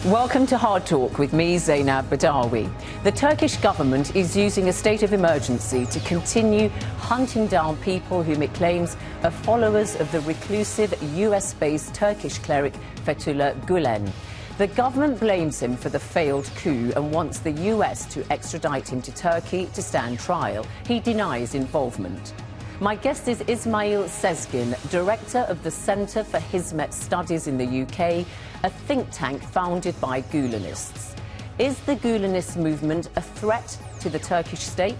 Welcome to Hard Talk with me, Zeinab Badawi. The Turkish government is using a state of emergency to continue hunting down people whom it claims are followers of the reclusive US-based Turkish cleric Fethullah Gulen. The government blames him for the failed coup and wants the US to extradite him to Turkey to stand trial. He denies involvement. My guest is Ismail Sezgin, director of the Centre for Hizmet Studies in the UK, a think tank founded by Gulenists. Is the Gulenist movement a threat to the Turkish state?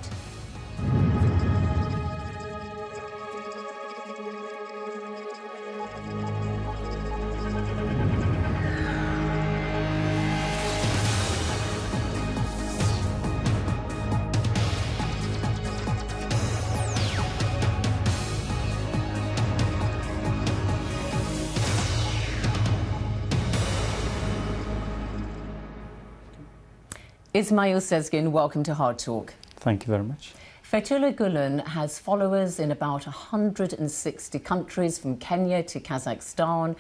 Ismail Sezgin, welcome to Hard Talk. Thank you very much. Fethullah Gulen has followers in about 160 countries, from Kenya to Kazakhstan.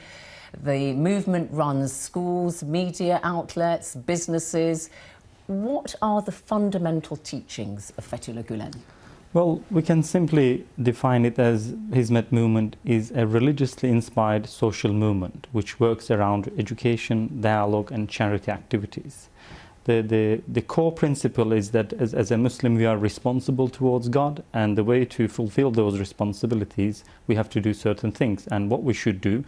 The movement runs schools, media outlets, businesses. What are the fundamental teachings of Fethullah Gulen? Well, we can simply define it as Hizmet movement is a religiously inspired social movement which works around education, dialogue and charity activities. The core principle is that as a Muslim we are responsible towards God, and the way to fulfill those responsibilities we have to do certain things, and what we should do,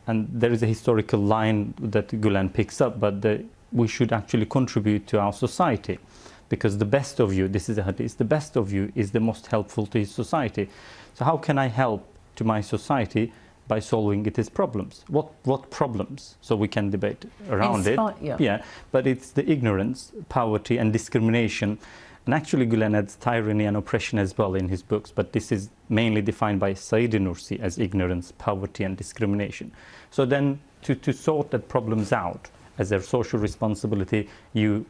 and there is a historical line that Gulen picks up, but we should actually contribute to our society, because the best of you, this is a hadith, the best of you is the most helpful to his society. So how can I help to my society? By solving its problems. What problems? So we can debate around it. Yeah, but it's the ignorance, poverty and discrimination. And actually Gulen adds tyranny and oppression as well in his books, but this is mainly defined by Said Nursi as ignorance, poverty and discrimination. So then to sort that problems out as their social responsibility, you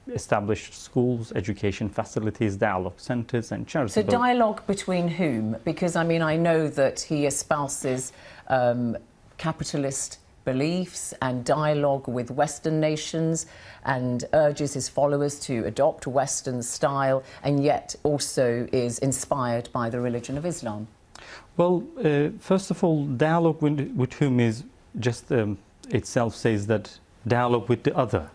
establish schools, education facilities, dialogue centres and charities. So dialogue between whom? Because I mean, I know that he espouses capitalist beliefs and dialogue with Western nations and urges his followers to adopt Western style, and yet also is inspired by the religion of Islam. Well, first of all, dialogue with whom is just itself says that dialogue with the other,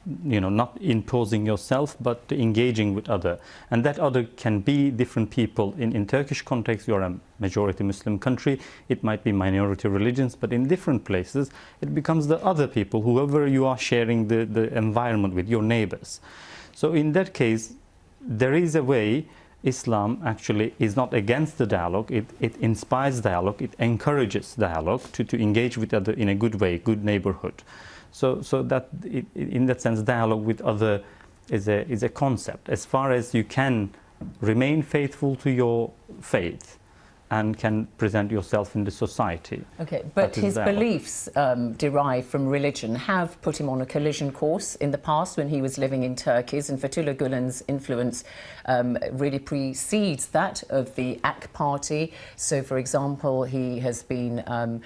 not imposing yourself, but engaging with other. And that other can be different people. In Turkish context, you're a majority Muslim country. It might be minority religions, but in different places, it becomes the other people, whoever you are sharing the environment with, your neighbors. So in that case, there is a way. Islam actually is not against the dialogue. It inspires dialogue. It encourages dialogue to engage with other in a good way, good neighborhood. So that in that sense, dialogue with other is a concept. As far as you can remain faithful to your faith and can present yourself in the society. Okay, but his beliefs derived from religion have put him on a collision course in the past when he was living in Turkey, and Fethullah Gulen's influence really precedes that of the AK party. So, for example, he has been on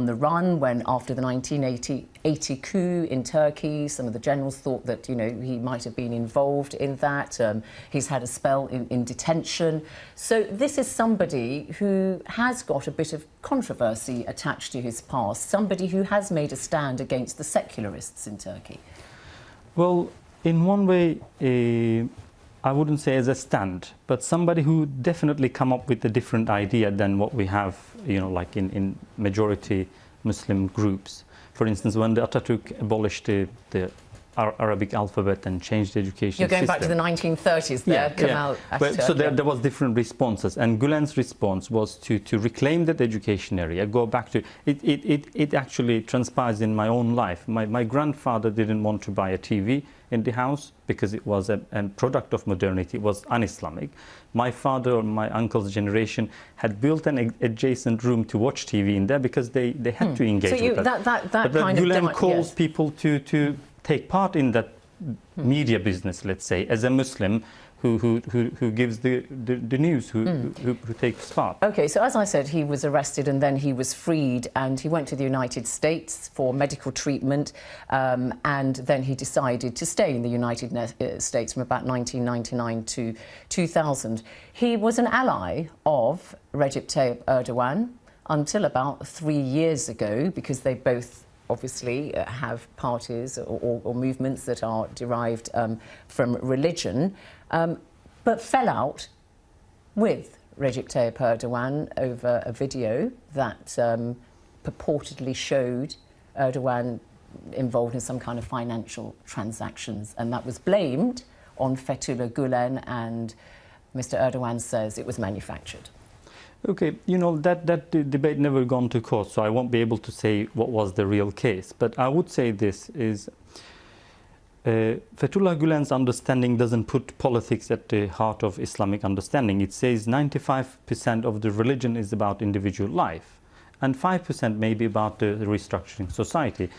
the run when, after the 1980 coup in Turkey, some of the generals thought that he might have been involved in that. He's had a spell in detention. So this is somebody who has got a bit of controversy attached to his past, somebody who has made a stand against the secularists in Turkey. Well, in one way, I wouldn't say as a stand, but somebody who definitely come up with a different idea than what we have, like in majority Muslim groups. For instance, when the Atatürk abolished the Arabic alphabet and changed the education You're going system. back to the 1930s there, Kemal Atatürk. So there was different responses, and Gulen's response was to reclaim that education area, go back to it actually transpires in my own life. My grandfather didn't want to buy a TV in the house because it was a product of modernity, it was un-Islamic. My father or my uncle's generation had built an adjacent room to watch TV in there because they had to engage with that. But Gulen calls people to take part in that media business, let's say, as a Muslim, who gives the news, who takes part. Okay, so as I said, he was arrested and then he was freed, and he went to the United States for medical treatment, and then he decided to stay in the United States from about 1999 to 2000. He was an ally of Recep Tayyip Erdogan until about 3 years ago, because they both obviously have parties or movements that are derived from religion, but fell out with Recep Tayyip Erdogan over a video that purportedly showed Erdogan involved in some kind of financial transactions, and that was blamed on Fethullah Gulen, and Mr. Erdogan says it was manufactured. Okay, you know, that debate never gone to court, so I won't be able to say what was the real case. But I would say this is, Fethullah Gulen's understanding doesn't put politics at the heart of Islamic understanding. It says 95% of the religion is about individual life, and 5% may be about the restructuring society.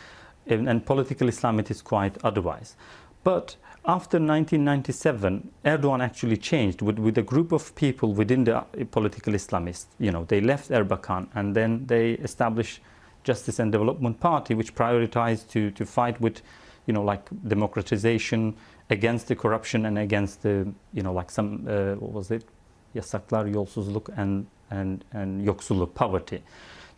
And political Islam, it is quite otherwise. But after 1997, Erdogan actually changed with a group of people within the political Islamists. You know, they left Erbakan, and then they established Justice and Development Party, which prioritized to fight with, you know, like democratization, against the corruption, and against the, you know, like some, what was it? Yasaklar, yolsuzluk, and yoksulluk, poverty.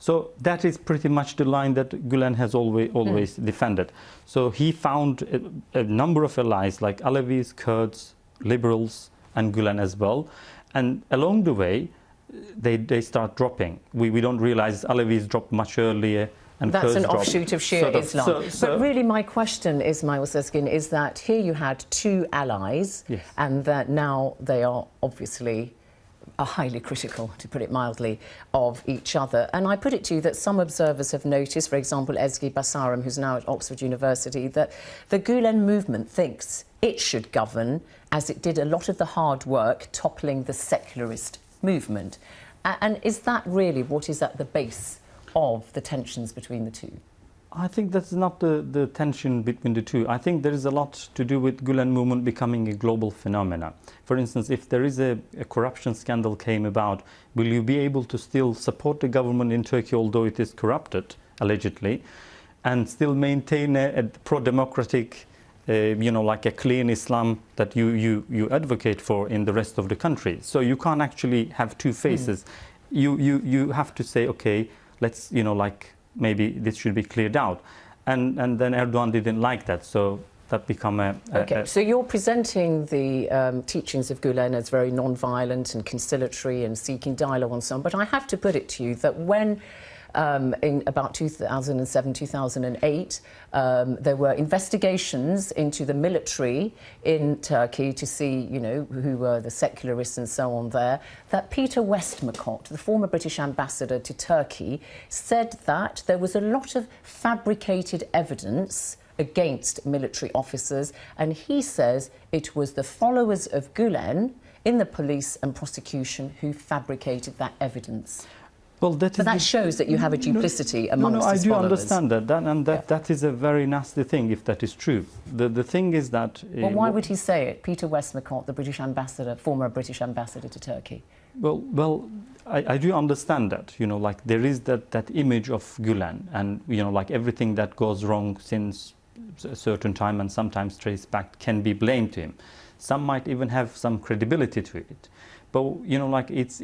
So that is pretty much the line that Gulen has always defended. So he found a number of allies like Alevis, Kurds, liberals, and Gulen as well. And along the way, they start dropping. We don't realize Alevis dropped much earlier. And that's Kurds an dropped, offshoot of Shia Islam. But really my question, Ismail Sezgin, is that here you had two allies, yes, and that now they are obviously are highly critical, to put it mildly, of each other. And I put it to you that some observers have noticed, for example, Ezgi Basaram, who's now at Oxford University, that the Gulen movement thinks it should govern, as it did a lot of the hard work toppling the secularist movement. And is that really what is at the base of the tensions between the two? I think that's not the tension between the two. I think there is a lot to do with Gulen movement becoming a global phenomenon. For instance, if there is a corruption scandal came about, will you be able to still support the government in Turkey, although it is corrupted, allegedly, and still maintain a pro-democratic, you know, like a clean Islam that you advocate for in the rest of the country? So you can't actually have two faces. You have to say, okay, let's, you know, like, maybe this should be cleared out. And then Erdogan didn't like that, so that became Okay, so you're presenting the teachings of Gulen as very non-violent and conciliatory and seeking dialogue and so on, but I have to put it to you that when in about 2007, 2008, there were investigations into the military in Turkey to see, you know, who were the secularists and so on there, that Peter Westmacott, the former British ambassador to Turkey, said that there was a lot of fabricated evidence against military officers, and he says it was the followers of Gulen in the police and prosecution who fabricated that evidence. Well, that shows that you have a duplicity amongst his followers. I do understand that, that is a very nasty thing if that is true. The thing is that... Well, why would he say it? Peter Westmacott, the British ambassador, former British ambassador to Turkey. Well, I do understand that, you know, like there is that image of Gulen, and, you know, like everything that goes wrong since a certain time and sometimes traced back can be blamed to him. Some might even have some credibility to it. But, you know, like it's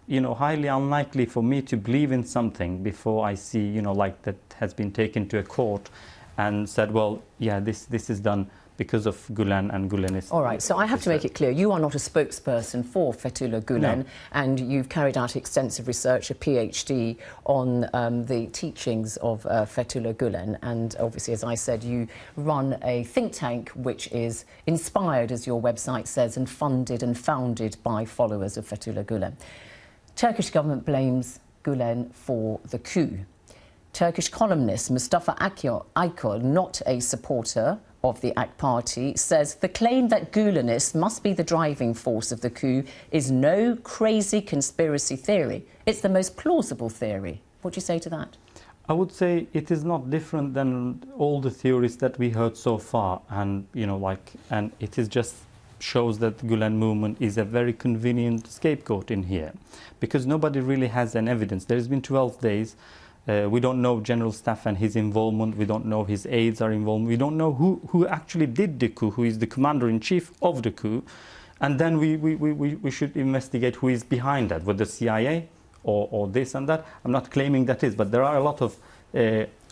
you know, highly unlikely for me to believe in something before I see, you know, like that has been taken to a court and said, well, yeah, this is done because of Gulen and Gulenist. All right, so I have to make it clear, you are not a spokesperson for Fethullah Gulen, no, and you've carried out extensive research, a PhD, on the teachings of Fethullah Gulen, and obviously, as I said, you run a think tank which is inspired, as your website says, and funded and founded by followers of Fethullah Gulen. Turkish government blames Gulen for the coup. Turkish columnist Mustafa Aykul, not a supporter of the AK party, says the claim that Gulenists must be the driving force of the coup is no crazy conspiracy theory. It's the most plausible theory. What do you say to that? I would say it is not different than all the theories that we heard so far, and, you know, like, and it is just shows that the Gulen movement is a very convenient scapegoat in here, because nobody really has an evidence. There has been 12 days. We don't know General Staff and his involvement. We don't know his aides are involved. We don't know who actually did the coup, who is the commander-in-chief of the coup. And then we should investigate who is behind that, whether CIA or this and that. I'm not claiming that is, but there are a lot of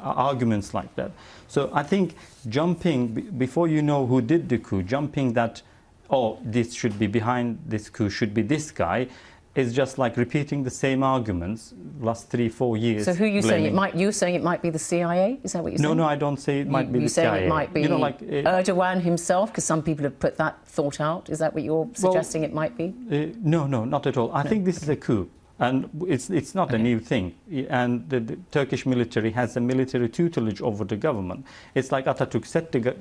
arguments like that. So I think jumping, before you know who did the coup, jumping that, oh, this should be behind this coup, should be this guy, is just like repeating the same arguments last 3-4 years. So who are you saying it might? You're saying it might be the CIA? Is that what you're saying? No, I don't say it might be the CIA. You're saying it might be Erdogan himself, because some people have put that thought out. Is that what you're suggesting it might be? No, not at all. I think this is a coup. And it's not a new thing. And the Turkish military has a military tutelage over the government. It's like Atatürk set the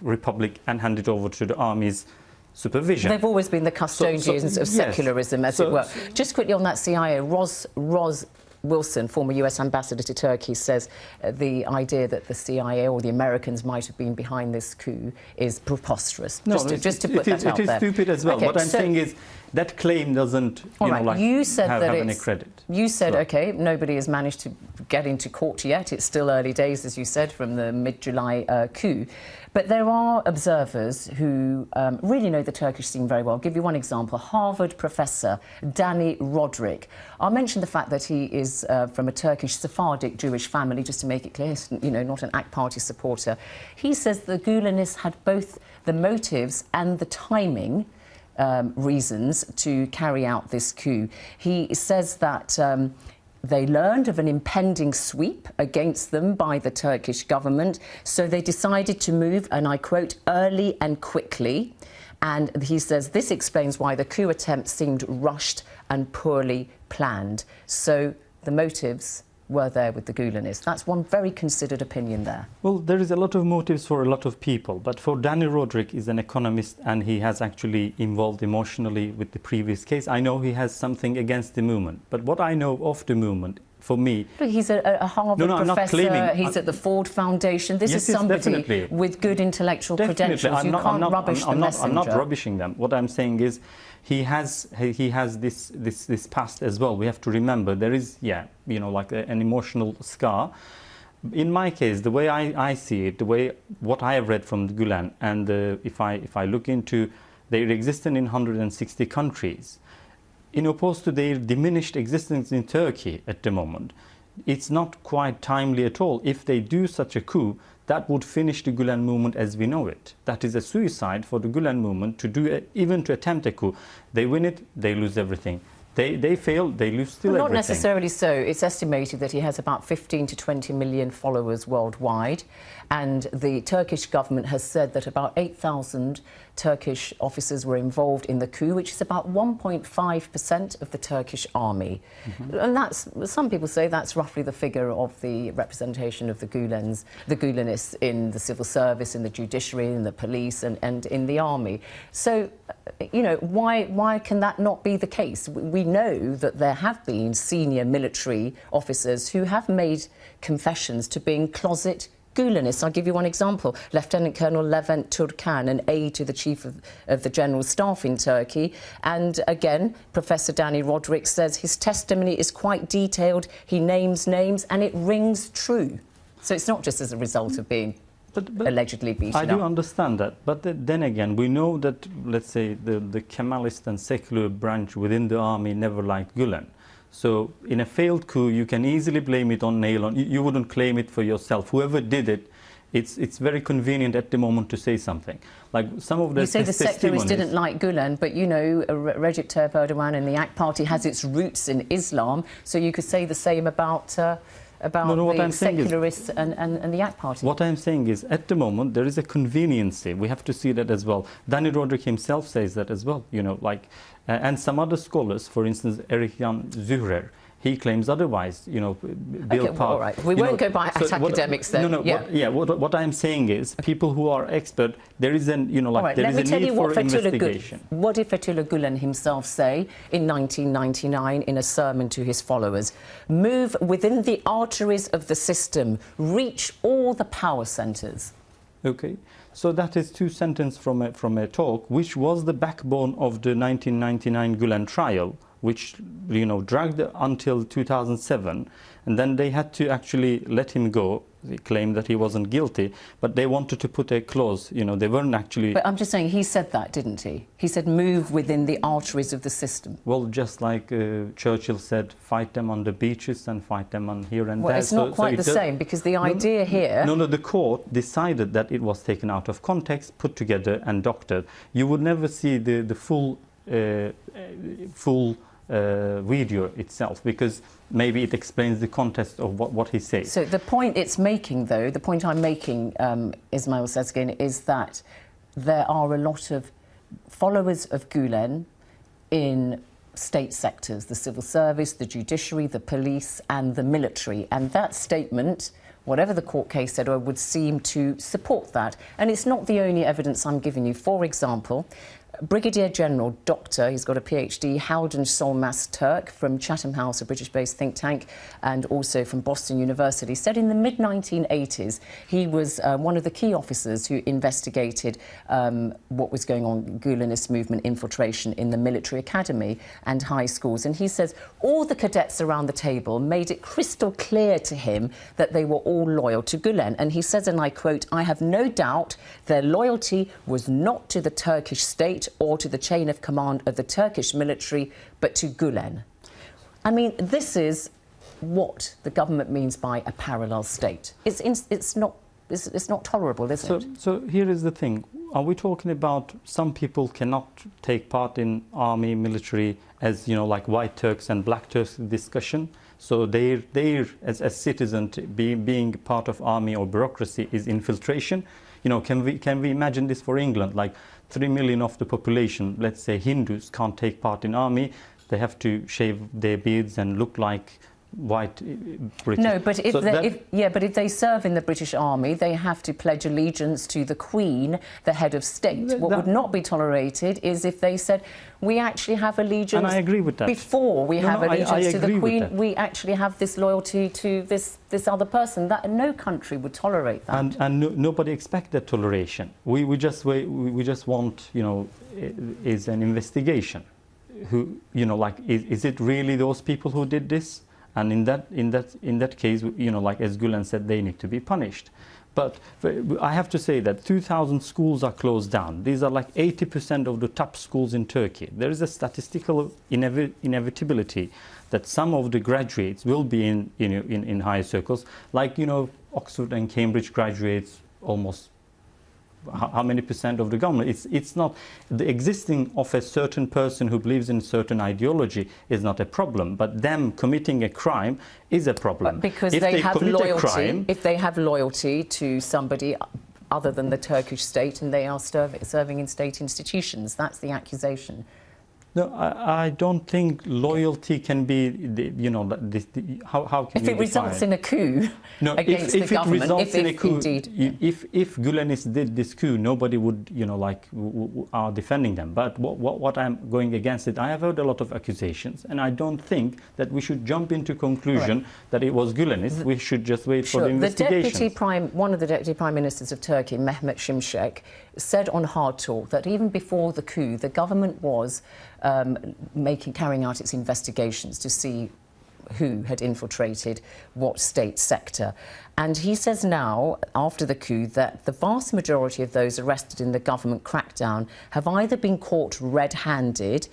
republic and handed over to the army's supervision. They've always been the custodians of secularism, as it were. Just quickly on that CIA, Ros Wilson, former US ambassador to Turkey, says the idea that the CIA or the Americans might have been behind this coup is preposterous. No, just to put that out there. It is stupid as well. Okay, what I'm saying is that claim doesn't have any credit. You said, OK, nobody has managed to get into court yet. It's still early days, as you said, from the mid-July coup. But there are observers who really know the Turkish scene very well. I'll give you one example. Harvard professor Dani Rodrik. I'll mention the fact that he is from a Turkish Sephardic Jewish family, just to make it clear, he's, not an AK Party supporter. He says the Gulenists had both the motives and the timing reasons to carry out this coup. He says that they learned of an impending sweep against them by the Turkish government, so they decided to move, and I quote, early and quickly. And he says this explains why the coup attempt seemed rushed and poorly planned. So the motives were there with the Gulenists. That's one very considered opinion there. Well, there is a lot of motives for a lot of people, but for Dani Rodrik is an economist and he has actually involved emotionally with the previous case. I know he has something against the movement, but what I know of the movement, for me... But he's a Harvard professor, he's at the Ford Foundation. This is somebody with good intellectual credentials. You can't rubbish the messenger. I'm not rubbishing them. What I'm saying is he has this past as well. We have to remember there is, like an emotional scar. In my case, the way I see it, what I have read from the Gulen, and if I look into their existence in 160 countries, in opposed to their diminished existence in Turkey at the moment, it's not quite timely at all. If they do such a coup, that would finish the Gulen movement as we know it. That is a suicide for the Gulen movement to do even to attempt a coup. They win it, they lose everything. They fail, they lose still everything. Not necessarily so. It's estimated that he has about 15 to 20 million followers worldwide. And the Turkish government has said that about 8,000 Turkish officers were involved in the coup, which is about 1.5% of the Turkish army. And that's, some people say that's roughly the figure of the representation of the Gulenists in the civil service, in the judiciary, in the police and in the army. So, why can that not be the case? We know that there have been senior military officers who have made confessions to being closet Gulenists. I'll give you one example. Lieutenant Colonel Levent Turkan, an aide to the Chief of the General Staff in Turkey. And again, Professor Dani Rodrik says his testimony is quite detailed. He names names and it rings true. So it's not just as a result of being allegedly beaten up. I do understand that. But then again, we know that, let's say, the Kemalist and secular branch within the army never liked Gulen. So in a failed coup, you can easily blame it on Nailon. You wouldn't claim it for yourself. Whoever did it, it's very convenient at the moment to say something. Like some of the You say the secularists didn't like Gulen, but Recep Tayyip Erdogan and the AK Party has its roots in Islam, so you could say the same about the secularists and the AK Party. What I'm saying is, at the moment, there is a conveniency. We have to see that as well. Dani Rodrik himself says that as well, and some other scholars, for instance, Erich Jan Zührer, he claims otherwise, Bill Park. All right. We won't go by academics then. What I'm saying is, people who are expert, there is an, there is a need for investigation. What did Fethullah Gulen himself say in 1999 in a sermon to his followers? Move within the arteries of the system, reach all the power centres. Okay. So that is two sentences from a talk, which was the backbone of the 1999 Gulen trial, which dragged until 2007, and then they had to actually let him go. They claimed that he wasn't guilty, but they wanted to put a clause. They weren't actually. But I'm just saying, he said that, didn't he? He said, move within the arteries of the system. Well, just like Churchill said, fight them on the beaches and fight them on here and there. Well, it's not quite the same, because the idea here. No, the court decided that it was taken out of context, put together, and doctored. You would never see the full video itself, because maybe it explains the context of what he says. So the point it's making, though, the point I'm making, Ismail Sezgin, is that there are a lot of followers of Gulen in state sectors, the civil service, the judiciary, the police and the military. And that statement, whatever the court case said, would seem to support that. And it's not the only evidence I'm giving you. For example, Brigadier General Dr. He's got a PhD, Haldun Solmaz Turk from Chatham House, a British-based think tank, and also from Boston University, said in the mid-1980s he was one of the key officers who investigated what was going on, Gulenist movement infiltration in the military academy and high schools. And he says all the cadets around the table made it crystal clear to him that they were all loyal to Gulen. And he says, and I quote, "I have no doubt their loyalty was not to the Turkish state or to the chain of command of the Turkish military, but to Gulen." I mean, this is what the government means by a parallel state. It's not tolerable, is it? So here is the thing. Are we talking about some people cannot take part in army, military, as like white Turks and black Turks discussion? So they as citizens being part of army or bureaucracy is infiltration. Can we imagine this for England? Like 3 million of the population, let's say Hindus, can't take part in army. They have to shave their beards and look like white British. No, but if they serve in the British Army, they have to pledge allegiance to the Queen, the head of state. What would not be tolerated is if they said, we actually have allegiance. And I agree with that. Before we have allegiance to the Queen, we actually have this loyalty to this other person. That no country would tolerate that. And nobody expects that toleration. We just want is an investigation. Who is it really those people who did this? And in that case, like as Gulen said, they need to be punished. But I have to say that 2,000 schools are closed down. These are like 80% of the top schools in Turkey. There is a statistical inevitability that some of the graduates will be in higher circles, like Oxford and Cambridge graduates almost. How many percent of the government? It's not the existing of a certain person who believes in certain ideology is not a problem, but them committing a crime is a problem. Because if they have loyalty to somebody other than the Turkish state and they are serving in state institutions, that's the accusation. No, I don't think loyalty can be, how can if it results in a coup against the government, if Gulenists did this coup, nobody would, are defending them. But what I'm going against it, I have heard a lot of accusations, and I don't think that we should jump into conclusion that it was Gulenist. We should just wait for the investigation. One of the deputy prime ministers of Turkey, Mehmet Şimşek, said on HARDtalk that even before the coup, the government was carrying out its investigations to see who had infiltrated what state sector. And he says now, after the coup, that the vast majority of those arrested in the government crackdown have either been caught red-handed,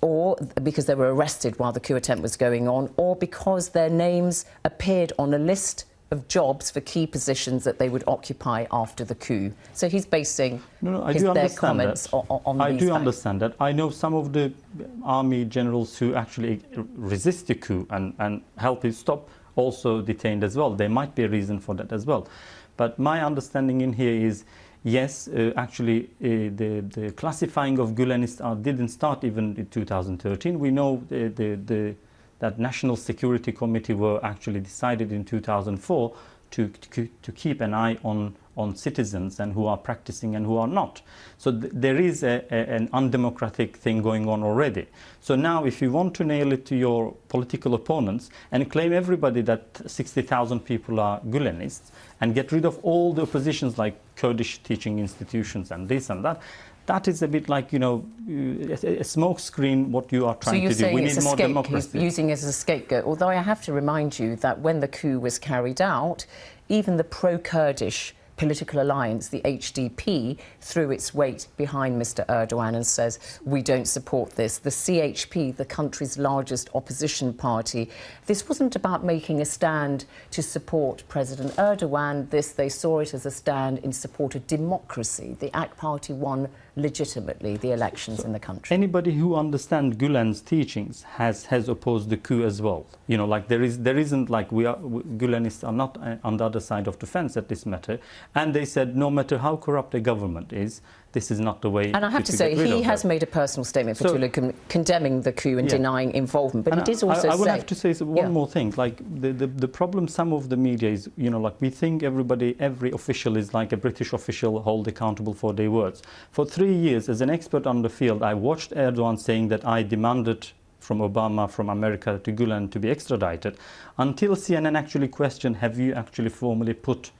or because they were arrested while the coup attempt was going on, or because their names appeared on a list of jobs for key positions that they would occupy after the coup. So he's basing their comments on these I do facts. understand that. I know some of the army generals who actually resist the coup and help it stop also detained as well. There might be a reason for that as well. But my understanding in here is, yes, the classifying of Gulenists didn't start even in 2013. We know that National Security Committee were actually decided in 2004 to keep an eye on on citizens and who are practicing and who are not. So there is an undemocratic thing going on already. So now if you want to nail it to your political opponents and claim everybody that 60,000 people are Gulenists and get rid of all the oppositions like Kurdish teaching institutions and this and that, that is a bit like, you know, a smoke screen what you are trying to do. We need more democracy. He's using it as a scapegoat. Although I have to remind you that when the coup was carried out, even the pro-Kurdish political alliance, the HDP, threw its weight behind Mr. Erdogan and says, we don't support this. The CHP, the country's largest opposition party, this wasn't about making a stand to support President Erdogan. They saw it as a stand in support of democracy. The AK party won legitimately the elections in the country. Anybody who understands Gulen's teachings has opposed the coup as well. You know, like there isn't like Gulenists are not on the other side of the fence at this matter. And they said no matter how corrupt a government is, this is not the way. And I have to say, he has made a personal statement, Fethullah, condemning the coup and denying involvement. But he did also say... I will have to say one more thing. Like the problem, some of the media is, you know, like we think every official is like a British official held accountable for their words. For 3 years, as an expert on the field, I watched Erdogan saying that I demanded from Obama, from America to Gulen to be extradited, until CNN actually questioned, have you actually formally put...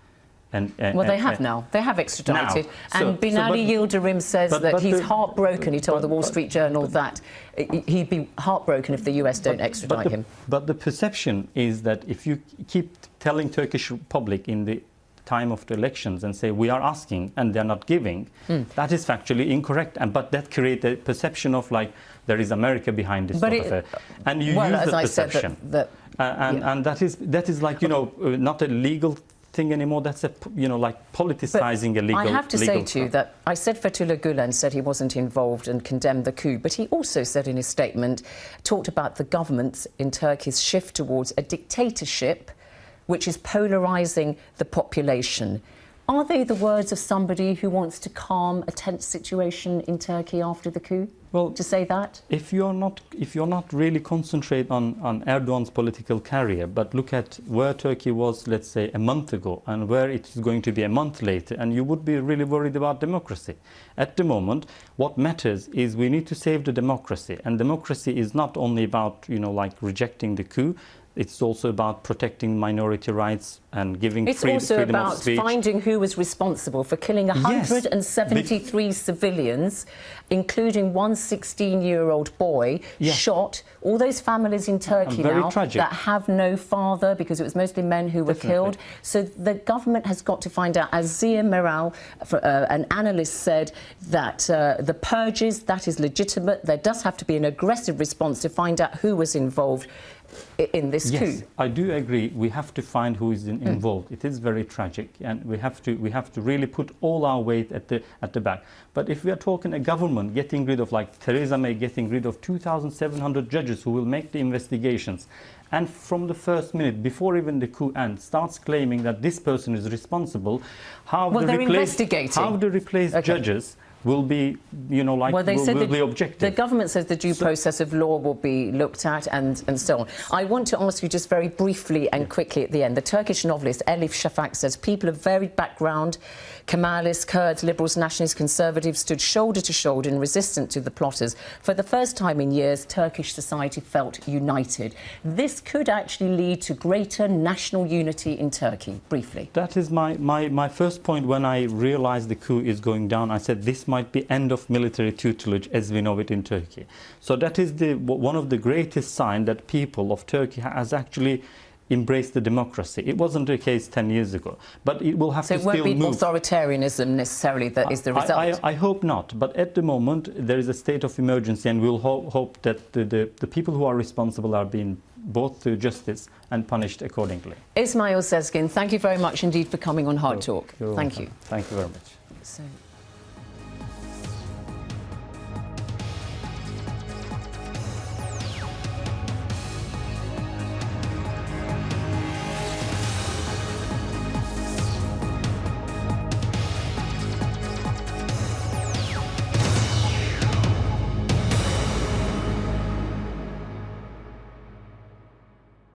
well, they have now. They have extradited. And Binali Yildirim says that he's heartbroken. He told the Wall Street Journal that he'd be heartbroken if the US don't extradite him. But the perception is that if you keep telling Turkish public in the time of the elections and say we are asking and they're not giving, that is factually incorrect. But that creates a perception of like there is America behind this sort of affair. And you use the perception. And that is like, you know, not a legal thing anymore. That's a, you know, like politicizing a legal. I have to say to you that I said Fethullah Gulen said he wasn't involved and condemned the coup, but he also said in his statement, talked about the government's in Turkey's shift towards a dictatorship, which is polarizing the population. Are they the words of somebody who wants to calm a tense situation in Turkey after the coup? Well, to say that? If you're not really concentrate on Erdogan's political career, but look at where Turkey was, let's say, a month ago, and where it is going to be a month later, and you would be really worried about democracy. At the moment, what matters is we need to save the democracy, and democracy is not only about, you know, like rejecting the coup. It's also about protecting minority rights and giving freedom of speech. It's also about finding who was responsible for killing 173 civilians, including one 16-year-old boy, shot. All those families in Turkey now that have no father, because it was mostly men who were killed. So the government has got to find out, as Zia Meral, an analyst, said, that the purges, that is legitimate. There does have to be an aggressive response to find out who was involved in this coup. Yes, I do agree. We have to find who is involved. It is very tragic, and we have to really put all our weight at the back. But if we are talking a government getting rid of, like Theresa May getting rid of 2,700 judges who will make the investigations, and from the first minute, before even the coup ends, starts claiming that this person is responsible, how the replaced judges will be, you know, like, will be objective. The government says the due process of law will be looked at and so on. I want to ask you just very briefly and quickly at the end. The Turkish novelist Elif Shafak says people of varied background, Kemalists, Kurds, liberals, nationalists, conservatives, stood shoulder to shoulder in resistance to the plotters. For the first time in years, Turkish society felt united. This could actually lead to greater national unity in Turkey. Briefly. That is my first point when I realized the coup is going down. I said this might be end of military tutelage as we know it in Turkey. So that is one of the greatest signs that people of Turkey has actually embraced the democracy. It wasn't the case 10 years ago, but it will have to still move. So it won't be authoritarianism necessarily that is the result? I hope not, but at the moment there is a state of emergency, and we'll hope that the people who are responsible are being brought to justice and punished accordingly. Ismail Sezgin, thank you very much indeed for coming on Hard Talk. Thank you. Thank you very much. So